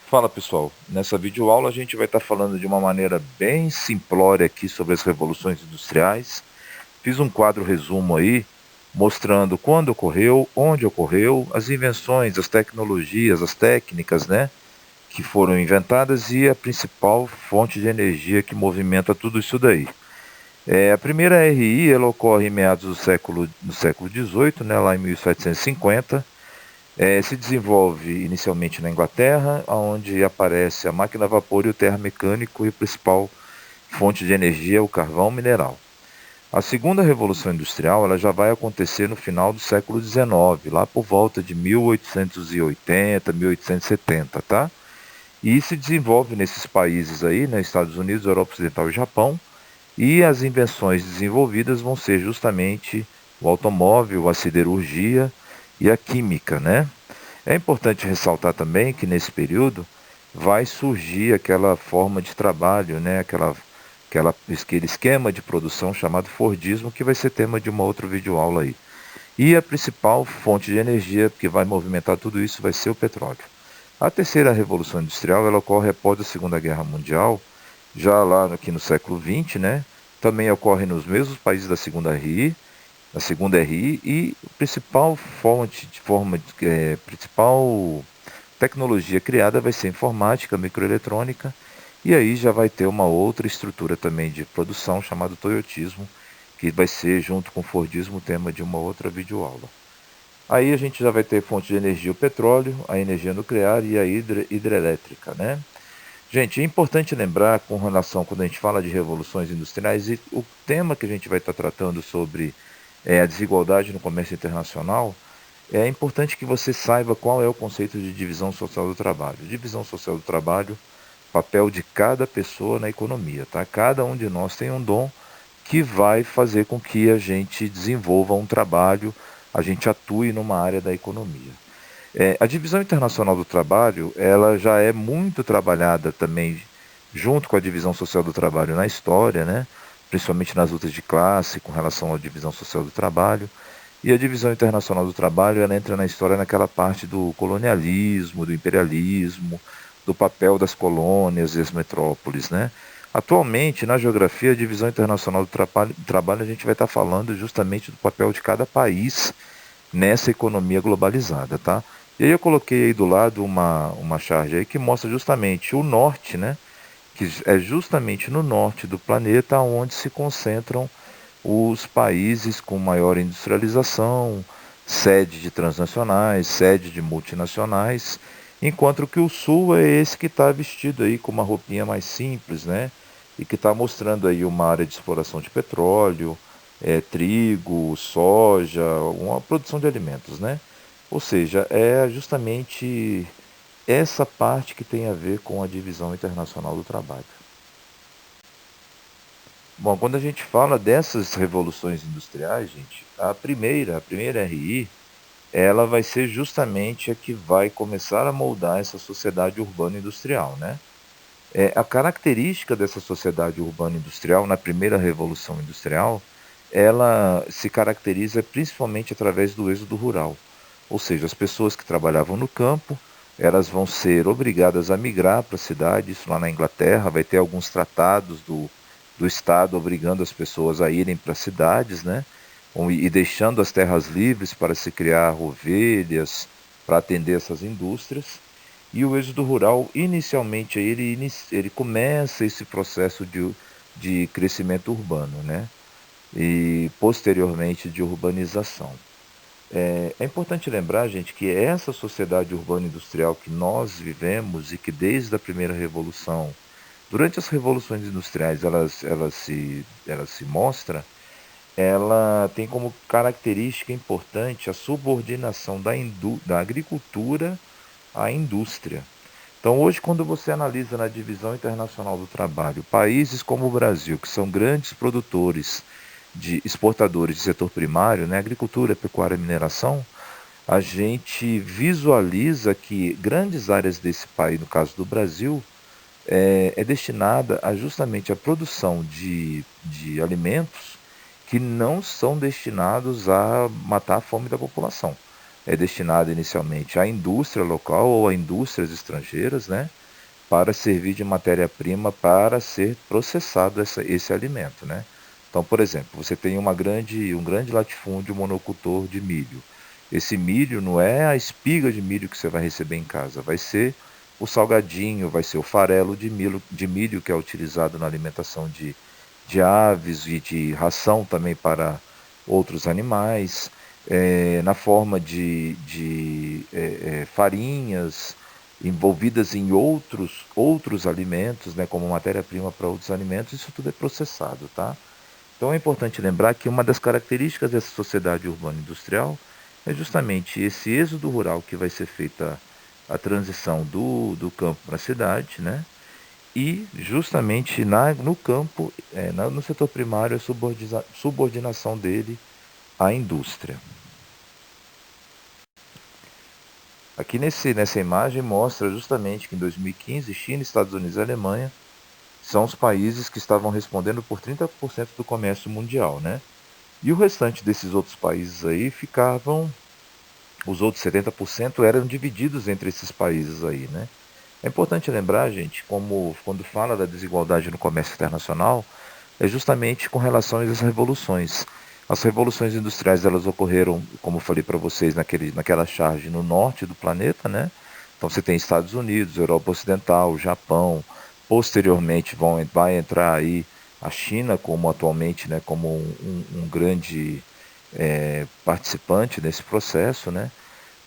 Fala pessoal, nessa videoaula a gente vai estar falando de uma maneira bem simplória aqui sobre as revoluções industriais. Fiz um quadro resumo aí, mostrando quando ocorreu, onde ocorreu, as invenções, as tecnologias, as técnicas, né, que foram inventadas e a principal fonte de energia que movimenta tudo isso daí. A primeira RI, ela ocorre em meados do século XVIII, né, lá em 1750. Se desenvolve inicialmente na Inglaterra, onde aparece a máquina a vapor e o termomecânico e a principal fonte de energia é o carvão mineral. A segunda revolução industrial ela já vai acontecer no final do século XIX, lá por volta de 1880, 1870, tá? E se desenvolve nesses países aí, né, Estados Unidos, Europa Ocidental e Japão, e as invenções desenvolvidas vão ser justamente o automóvel, a siderurgia e a química, né? É importante ressaltar também que nesse período vai surgir aquela forma de trabalho, né? Aquele esquema de produção chamado Fordismo, que vai ser tema de uma outra videoaula aí. E a principal fonte de energia que vai movimentar tudo isso vai ser o petróleo. A terceira revolução industrial ela ocorre após a Segunda Guerra Mundial, já lá aqui no século XX, né? Também ocorre nos mesmos países da Segunda RI, e a principal principal tecnologia criada vai ser informática, microeletrônica, e aí já vai ter uma outra estrutura também de produção chamada Toyotismo, que vai ser, junto com o Fordismo, tema de uma outra videoaula. Aí a gente já vai ter fonte de energia, o petróleo, a energia nuclear e a hidrelétrica, né? Gente, é importante lembrar com relação, quando a gente fala de revoluções industriais, e o tema que a gente vai estar tratando sobre a desigualdade no comércio internacional, é importante que você saiba qual é o conceito de divisão social do trabalho. Divisão social do trabalho, papel de cada pessoa na economia, tá? Cada um de nós tem um dom que vai fazer com que a gente desenvolva um trabalho, a gente atue numa área da economia. A divisão internacional do trabalho, ela já é muito trabalhada também junto com a divisão social do trabalho na história, né? Principalmente nas lutas de classe com relação à divisão social do trabalho. E a divisão internacional do trabalho, ela entra na história naquela parte do colonialismo, do imperialismo, do papel das colônias e as metrópoles, né? Atualmente, na geografia, a divisão internacional do trabalho, a gente vai estar falando justamente do papel de cada país nessa economia globalizada, tá? E aí eu coloquei aí do lado uma charge aí que mostra justamente o norte, né? Que é justamente no norte do planeta onde se concentram os países com maior industrialização, sede de transnacionais, sede de multinacionais, enquanto que o sul é esse que está vestido aí com uma roupinha mais simples, né? E que está mostrando aí uma área de exploração de petróleo, trigo, soja, uma produção de alimentos, né? Ou seja, é justamente essa parte que tem a ver com a divisão internacional do trabalho. Bom, quando a gente fala dessas revoluções industriais, gente, a primeira RI, ela vai ser justamente a que vai começar a moldar essa sociedade urbana industrial, né? A característica dessa sociedade urbana industrial na primeira revolução industrial, ela se caracteriza principalmente através do êxodo rural. Ou seja, as pessoas que trabalhavam no campo, elas vão ser obrigadas a migrar para a cidade, isso lá na Inglaterra, vai ter alguns tratados do Estado obrigando as pessoas a irem para cidades, né? E deixando as terras livres para se criar ovelhas, para atender essas indústrias. E o êxodo rural, inicialmente, ele começa esse processo de crescimento urbano, né? E posteriormente de urbanização. É importante lembrar, gente, que essa sociedade urbana industrial que nós vivemos e que desde a primeira revolução, durante as revoluções industriais, ela se mostra, ela tem como característica importante a subordinação da agricultura à indústria. Então, hoje, quando você analisa na divisão internacional do trabalho, países como o Brasil, que são grandes produtores de exportadores de setor primário, né, agricultura, pecuária e mineração, a gente visualiza que grandes áreas desse país, no caso do Brasil, é destinada a justamente a produção de alimentos que não são destinados a matar a fome da população, é destinada inicialmente à indústria local ou a indústrias estrangeiras, né, para servir de matéria-prima para ser processado esse alimento, né. Então, por exemplo, você tem um grande latifúndio monocultor de milho. Esse milho não é a espiga de milho que você vai receber em casa, vai ser o salgadinho, vai ser o farelo de milho que é utilizado na alimentação de aves e de ração também para outros animais, na forma de farinhas envolvidas em outros alimentos, né, como matéria-prima para outros alimentos, isso tudo é processado, tá? Então é importante lembrar que uma das características dessa sociedade urbana industrial é justamente esse êxodo rural que vai ser feita a transição do campo para a cidade, né? E justamente no campo, no setor primário, a subordinação dele à indústria. Aqui nessa imagem mostra justamente que em 2015, China, Estados Unidos e Alemanha são os países que estavam respondendo por 30% do comércio mundial, né? E o restante desses outros países aí os outros 70% eram divididos entre esses países aí, né? É importante lembrar, gente, como quando fala da desigualdade no comércio internacional, é justamente com relação às revoluções. As revoluções industriais elas ocorreram, como eu falei para vocês, naquela charge no norte do planeta, né? Então você tem Estados Unidos, Europa Ocidental, Japão, posteriormente vai entrar aí a China como atualmente, né, como um grande participante nesse processo, né?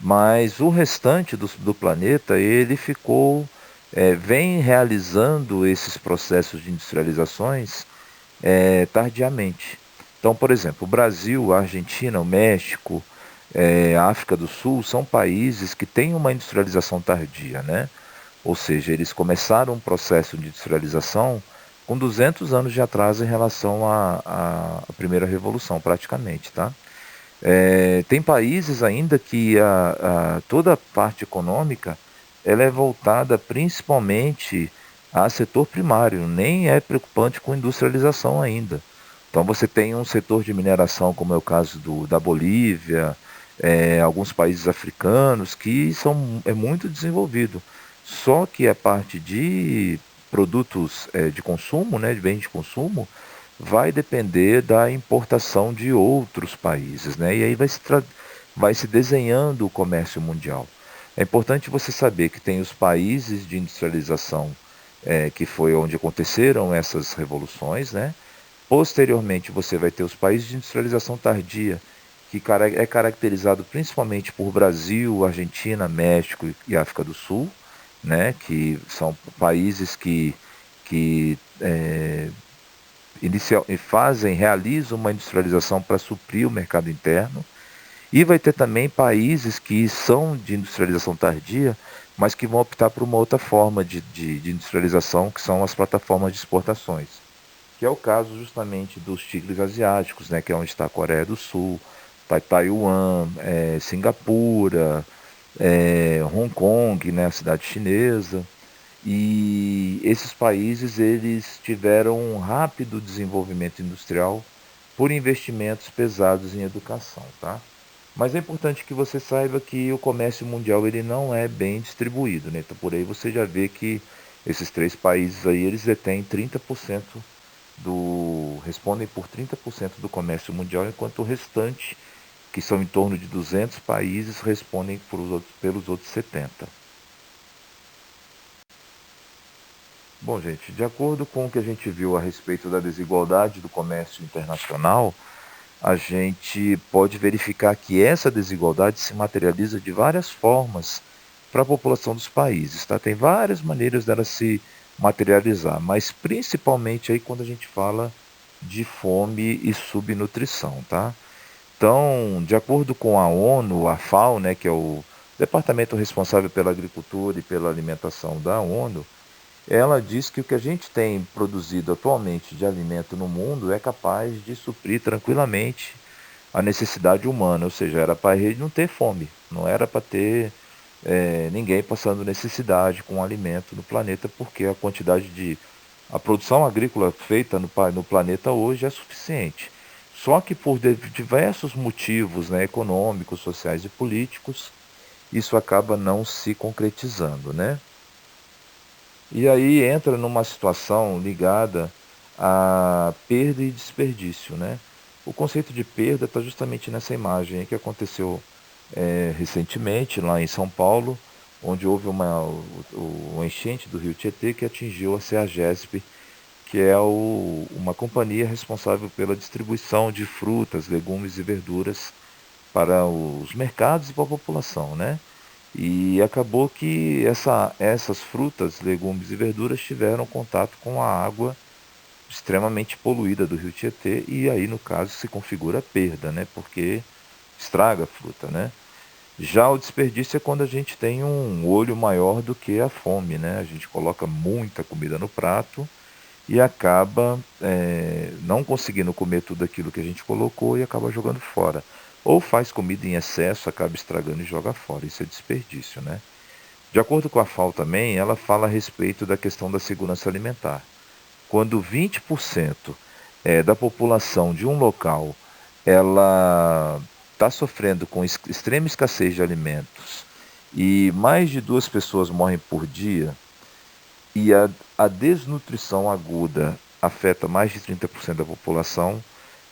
Mas o restante do planeta ele vem realizando esses processos de industrializações tardiamente. Então, por exemplo, o Brasil, a Argentina, o México, a África do Sul são países que têm uma industrialização tardia, né? Ou seja, eles começaram um processo de industrialização com 200 anos de atraso em relação à primeira revolução, praticamente, tá? Tem países ainda que toda a parte econômica ela é voltada principalmente a setor primário, nem é preocupante com industrialização ainda. Então você tem um setor de mineração, como é o caso da Bolívia, alguns países africanos, que é muito desenvolvido. Só que a parte de produtos de consumo, né, de bens de consumo, vai depender da importação de outros países, né? E aí vai se desenhando o comércio mundial. É importante você saber que tem os países de industrialização, que foi onde aconteceram essas revoluções, né? Posteriormente, você vai ter os países de industrialização tardia, que é caracterizado principalmente por Brasil, Argentina, México e África do Sul, né? Que são países que realizam uma industrialização para suprir o mercado interno. E vai ter também países que são de industrialização tardia, mas que vão optar por uma outra forma de industrialização, que são as plataformas de exportações. Que é o caso justamente dos tigres asiáticos, né, que é onde está a Coreia do Sul, Taiwan, Singapura, Hong Kong, né, a cidade chinesa. E esses países eles tiveram um rápido desenvolvimento industrial por investimentos pesados em educação, tá? Mas é importante que você saiba que o comércio mundial ele não é bem distribuído, né? Então por aí você já vê que esses três países aí eles detêm 30% respondem por 30% do comércio mundial, enquanto o restante, que são em torno de 200 países, respondem pelos outros 70. Bom, gente, de acordo com o que a gente viu a respeito da desigualdade do comércio internacional, a gente pode verificar que essa desigualdade se materializa de várias formas para a população dos países, tá? Tem várias maneiras dela se materializar, mas principalmente aí quando a gente fala de fome e subnutrição, tá? Então, de acordo com a ONU, a FAO, né, que é o departamento responsável pela agricultura e pela alimentação da ONU, ela diz que o que a gente tem produzido atualmente de alimento no mundo é capaz de suprir tranquilamente a necessidade humana, ou seja, era para a gente não ter fome, não era para ter ninguém passando necessidade com alimento no planeta, porque a produção agrícola feita no planeta hoje é suficiente. Só que por diversos motivos, né, econômicos, sociais e políticos, isso acaba não se concretizando, né? E aí entra numa situação ligada a perda e desperdício, né? O conceito de perda está justamente nessa imagem aí que aconteceu recentemente lá em São Paulo, onde houve uma enchente do rio Tietê que atingiu a CEAGESP, que é uma companhia responsável pela distribuição de frutas, legumes e verduras para os mercados e para a população, né? E acabou que essas frutas, legumes e verduras tiveram contato com a água extremamente poluída do rio Tietê e aí, no caso, se configura a perda, né? Porque estraga a fruta, né? Já o desperdício é quando a gente tem um olho maior do que a fome, né? A gente coloca muita comida no prato e acaba não conseguindo comer tudo aquilo que a gente colocou e acaba jogando fora. Ou faz comida em excesso, acaba estragando e joga fora. Isso é desperdício, né? De acordo com a FAO também, ela fala a respeito da questão da segurança alimentar. Quando 20% da população de um local ela está sofrendo com extrema escassez de alimentos e mais de 2 pessoas morrem por dia, e a desnutrição aguda afeta mais de 30% da população,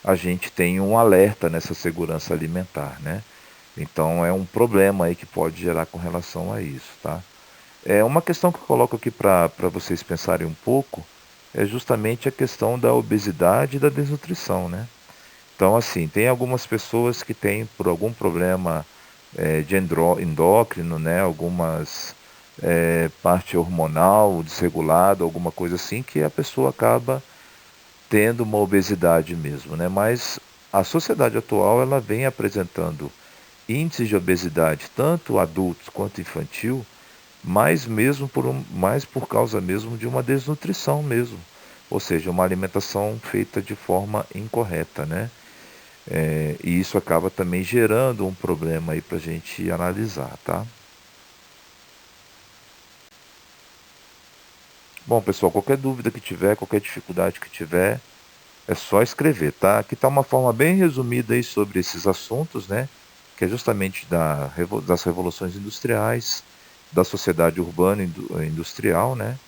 a gente tem um alerta nessa segurança alimentar, né? Então é um problema aí que pode gerar com relação a isso, tá? É uma questão que eu coloco aqui para vocês pensarem um pouco, é justamente a questão da obesidade e da desnutrição, né? Então, assim, tem algumas pessoas que têm, por algum problema de endócrino, né? Algumas parte hormonal desregulada, alguma coisa assim, que a pessoa acaba tendo uma obesidade mesmo, né? Mas a sociedade atual ela vem apresentando índices de obesidade, tanto adultos quanto infantil, mais por causa mesmo de uma desnutrição mesmo, ou seja, uma alimentação feita de forma incorreta, né? E isso acaba também gerando um problema aí para a gente analisar, tá? Bom, pessoal, qualquer dúvida que tiver, qualquer dificuldade que tiver, é só escrever, tá? Aqui está uma forma bem resumida aí sobre esses assuntos, né? Que é justamente das revoluções industriais, da sociedade urbana industrial, né?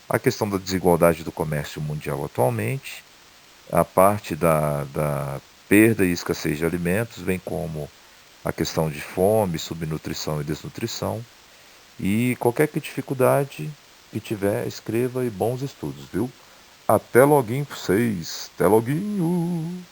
A questão da desigualdade do comércio mundial atualmente, a parte da perda e escassez de alimentos, bem como a questão de fome, subnutrição e desnutrição. E qualquer dificuldade que tiver, escreva e bons estudos, viu? Até loguinho pra vocês. Até loguinho.